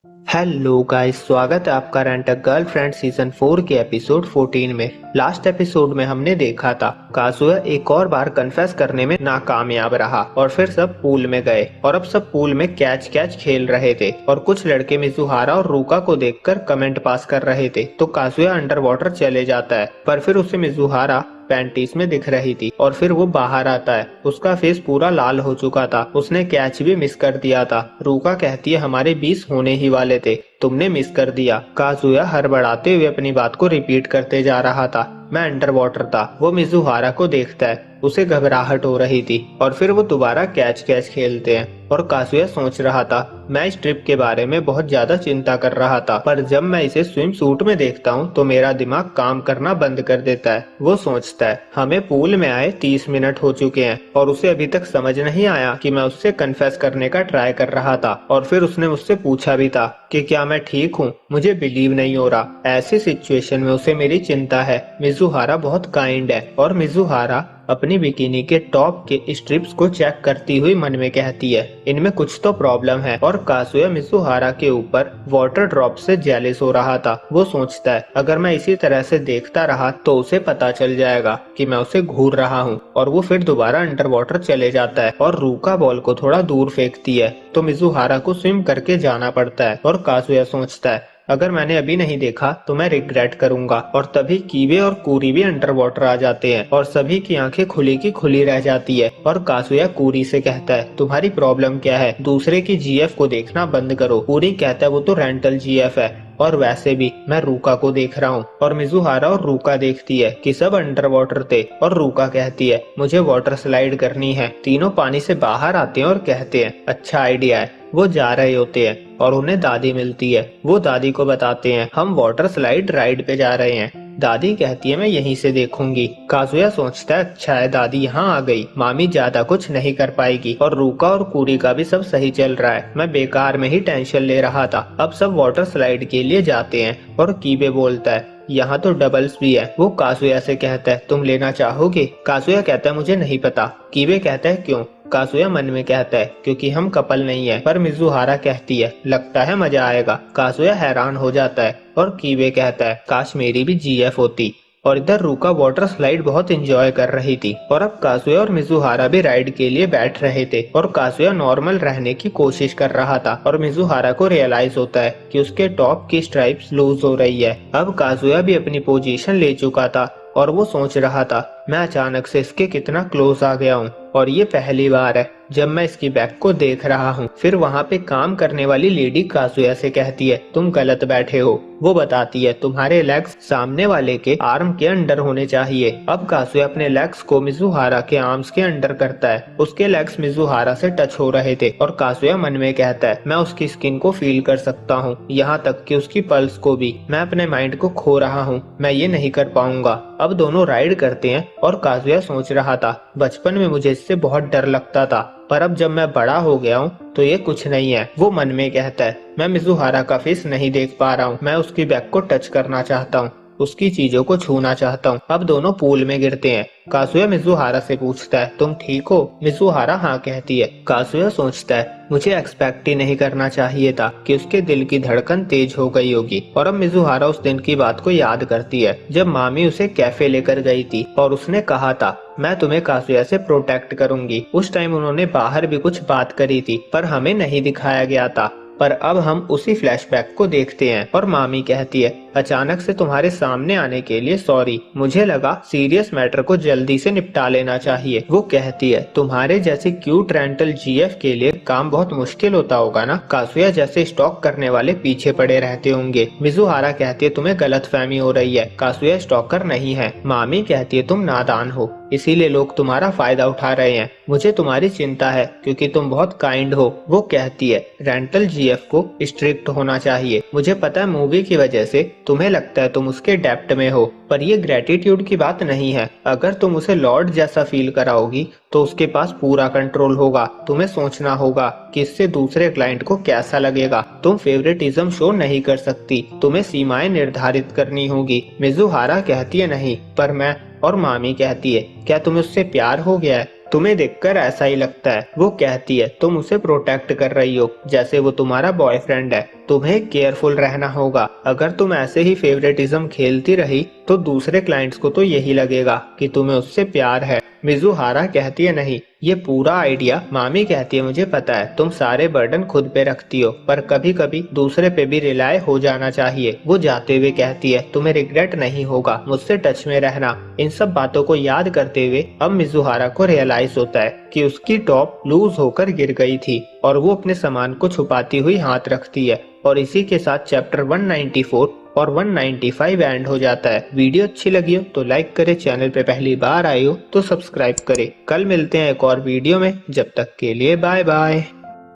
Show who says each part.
Speaker 1: Hello guys, स्वागत है आपका रेंट अ गर्लफ्रेंड सीजन 4 के एपिसोड 14 में। लास्ट एपिसोड में हमने देखा था काजुया एक और बार कन्फेस करने में नाकामयाब रहा और फिर सब पूल में गए और अब सब पूल में कैच कैच खेल रहे थे और कुछ लड़के मिजुहारा और रूका को देखकर कमेंट पास कर रहे थे। तो काजुया अंडर वाटर चले जाता है पर फिर उसे मिजुहारा पैंटीज में दिख रही थी और फिर वो बाहर आता है। उसका फेस पूरा लाल हो चुका था, उसने कैच भी मिस कर दिया था। रूका कहती है हमारे 20 होने ही वाले थे, तुमने मिस कर दिया। काजुया हड़बड़ाते हुए अपनी बात को रिपीट करते जा रहा था, मैं अंडर वाटर था। वो मिजुहारा को देखता है, उसे घबराहट हो रही थी और फिर वो दोबारा कैच कैच खेलते हैं। और काजुया सोच रहा था मैं इस ट्रिप के बारे में बहुत ज्यादा चिंता कर रहा था, पर जब मैं इसे स्विम सूट में देखता हूँ तो मेरा दिमाग काम करना बंद कर देता है। वो सोचता है हमें पूल में आए 30 मिनट हो चुके हैं और उसे अभी तक समझ नहीं आया कि मैं उससे कन्फेस करने का ट्राई कर रहा था। और फिर उसने मुझसे पूछा भी था कि क्या मैं ठीक हूँ। मुझे बिलीव नहीं हो रहा। ऐसी सिचुएशन में उसे मेरी चिंता है। मिजुहारा बहुत काइंड है और मिजुहारा अपनी बिकिनी के टॉप के स्ट्रिप्स को चेक करती हुई मन में कहती है इनमें कुछ तो प्रॉब्लम है। और काजुया मिजुहारा के ऊपर वाटर ड्रॉप से जेलिस हो रहा था। वो सोचता है अगर मैं इसी तरह से देखता रहा तो उसे पता चल जाएगा कि मैं उसे घूर रहा हूँ। और वो फिर दोबारा अंडर वाटर चले जाता है और रूका बॉल को थोड़ा दूर फेंकती है तो मिजुहारा को स्विम करके जाना पड़ता है। और काजुया सोचता है अगर मैंने अभी नहीं देखा तो मैं रिग्रेट करूंगा। और तभी कीवे और कूरी भी अंडर वाटर आ जाते हैं और सभी की आंखें खुली की खुली रह जाती है। और काजुया कूरी से कहता है तुम्हारी प्रॉब्लम क्या है, दूसरे की जीएफ को देखना बंद करो। कूरी कहता है वो तो रेंटल जीएफ है और वैसे भी मैं रूका को देख रहा हूँ। और मिजुहारा और रूका देखती है कि सब अंडर वाटर थे और रूका कहती है मुझे वाटर स्लाइड करनी है। तीनों पानी से बाहर आते हैं और कहते हैं अच्छा आइडिया है। वो जा रहे होते हैं और उन्हें दादी मिलती है। वो दादी को बताते हैं हम वाटर स्लाइड राइड पे जा रहे हैं। दादी कहती है मैं यहीं से देखूंगी। काजुया सोचता है अच्छा है दादी यहाँ आ गई, मामी ज्यादा कुछ नहीं कर पाएगी। और रूका और कूरी का भी सब सही चल रहा है, मैं बेकार में ही टेंशन ले रहा था। अब सब वाटर स्लाइड के लिए जाते हैं और कीबे बोलता है यहाँ तो डबल्स भी है। वो काजुया से कहता है तुम लेना चाहोगे। काजुया कहता है मुझे नहीं पता। कीबे कहता है क्यों। काजुया मन में कहता है क्योंकि हम कपल नहीं है। पर मिजुहारा कहती है लगता है मजा आएगा। काजुया हैरान हो जाता है और कीबे कहता है काश मेरी भी जीएफ होती। और इधर रूका वाटर स्लाइड बहुत एंजॉय कर रही थी और अब काजुया और मिजुहारा भी राइड के लिए बैठ रहे थे। और काजुया नॉर्मल रहने की कोशिश कर रहा था और मिजुहारा को रियलाइज होता है कि उसके टॉप की स्ट्राइप्स लूज हो रही है। अब काजुया भी अपनी पोजीशन ले चुका था और वो सोच रहा था मैं अचानक से इसके कितना क्लोज आ गया हूँ और ये पहली बार है जब मैं इसकी बैक को देख रहा हूँ। फिर वहाँ पे काम करने वाली लेडी काजुया से कहती है तुम गलत बैठे हो। वो बताती है तुम्हारे लेग्स सामने वाले के आर्म के अंडर होने चाहिए। अब काजुया अपने लेग्स को मिजुहारा के आर्म्स के अंडर करता है। उसके लेग्स मिजुहारा से टच हो रहे थे और काजुया मन में कहता है मैं उसकी स्किन को फील कर सकता हूँ, यहाँ तक कि उसकी पल्स को भी। मैं अपने माइंड को खो रहा हूँ, मैं ये नहीं कर पाऊंगा। अब दोनों राइड करते हैं और काजुया सोच रहा था बचपन में मुझे इससे बहुत डर लगता था, पर अब जब मैं बड़ा हो गया हूँ तो ये कुछ नहीं है। वो मन में कहता है मैं मिजुहारा का फेस नहीं देख पा रहा हूँ, मैं उसकी बैक को टच करना चाहता हूँ, उसकी चीजों को छूना चाहता हूँ। अब दोनों पूल में गिरते हैं। काजुया मिजुहारा से पूछता है तुम ठीक हो। मिजुहारा हाँ कहती है। काजुया सोचता है मुझे एक्सपेक्ट ही नहीं करना चाहिए था कि उसके दिल की धड़कन तेज हो गई होगी। और अब मिजुहारा उस दिन की बात को याद करती है जब मामी उसे कैफे लेकर गई थी और उसने कहा था मैं तुम्हें काजुया से प्रोटेक्ट करूंगी। उस टाइम उन्होंने बाहर भी कुछ बात करी थी पर हमें नहीं दिखाया गया था। पर अब हम उसी फ्लैशबैक को देखते हैं और मामी कहती है अचानक से तुम्हारे सामने आने के लिए सॉरी, मुझे लगा सीरियस मैटर को जल्दी से निपटा लेना चाहिए। वो कहती है तुम्हारे जैसे क्यूट रेंटल जीएफ के लिए काम बहुत मुश्किल होता होगा ना, काजुया जैसे स्टॉक करने वाले पीछे पड़े रहते होंगे। मिजुहारा कहती है तुम्हें गलतफहमी हो रही है, काजुया स्टॉकर नहीं है। मामी कहती है तुम नादान हो, इसीलिए लोग तुम्हारा फायदा उठा रहे हैं। मुझे तुम्हारी चिंता है क्योंकि तुम बहुत काइंड हो। वो कहती है रेंटल जीएफ को स्ट्रिक्ट होना चाहिए। मुझे पता है मूवी की वजह से तुम्हें लगता है तुम उसके डेप्ट में हो, पर ये ग्रेटिट्यूड की बात नहीं है। अगर तुम उसे लॉर्ड जैसा फील कराओगी तो उसके पास पूरा कंट्रोल होगा। तुम्हें सोचना होगा कि इससे दूसरे क्लाइंट को कैसा लगेगा। तुम फेवरेटिज्म शो नहीं कर सकती, तुम्हें सीमाएं निर्धारित करनी होगी। मिजुहारा कहती है नहीं, पर मैं। और मामी कहती है क्या तुम्हें उससे प्यार हो गया है, तुम्हें देखकर ऐसा ही लगता है। वो कहती है तुम उसे प्रोटेक्ट कर रही हो जैसे वो तुम्हारा बॉयफ्रेंड है। तुम्हें केयरफुल रहना होगा। अगर तुम ऐसे ही फेवरेटिज्म खेलती रही तो दूसरे क्लाइंट्स को तो यही लगेगा कि तुम्हें उससे प्यार है। मिजुहारा कहती है नहीं, ये पूरा आइडिया मामी कहती है मुझे पता है, तुम सारे बर्डन खुद पे रखती हो, पर कभी कभी दूसरे पे भी रिलाय हो जाना चाहिए। वो जाते हुए कहती है तुम्हें रिग्रेट नहीं होगा, मुझसे टच में रहना। इन सब बातों को याद करते हुए अब मिजुहारा को रियलाइज होता है कि उसकी टॉप लूज होकर गिर गई थी और वो अपने सामान को छुपाती हुई हाथ रखती है। और इसी के साथ चैप्टर 194 और 195 एंड हो जाता है। वीडियो अच्छी लगी हो तो लाइक करे, चैनल पे पहली बार आए हो तो सब्सक्राइब करे। कल मिलते हैं एक और वीडियो में, जब तक के लिए बाय बाय।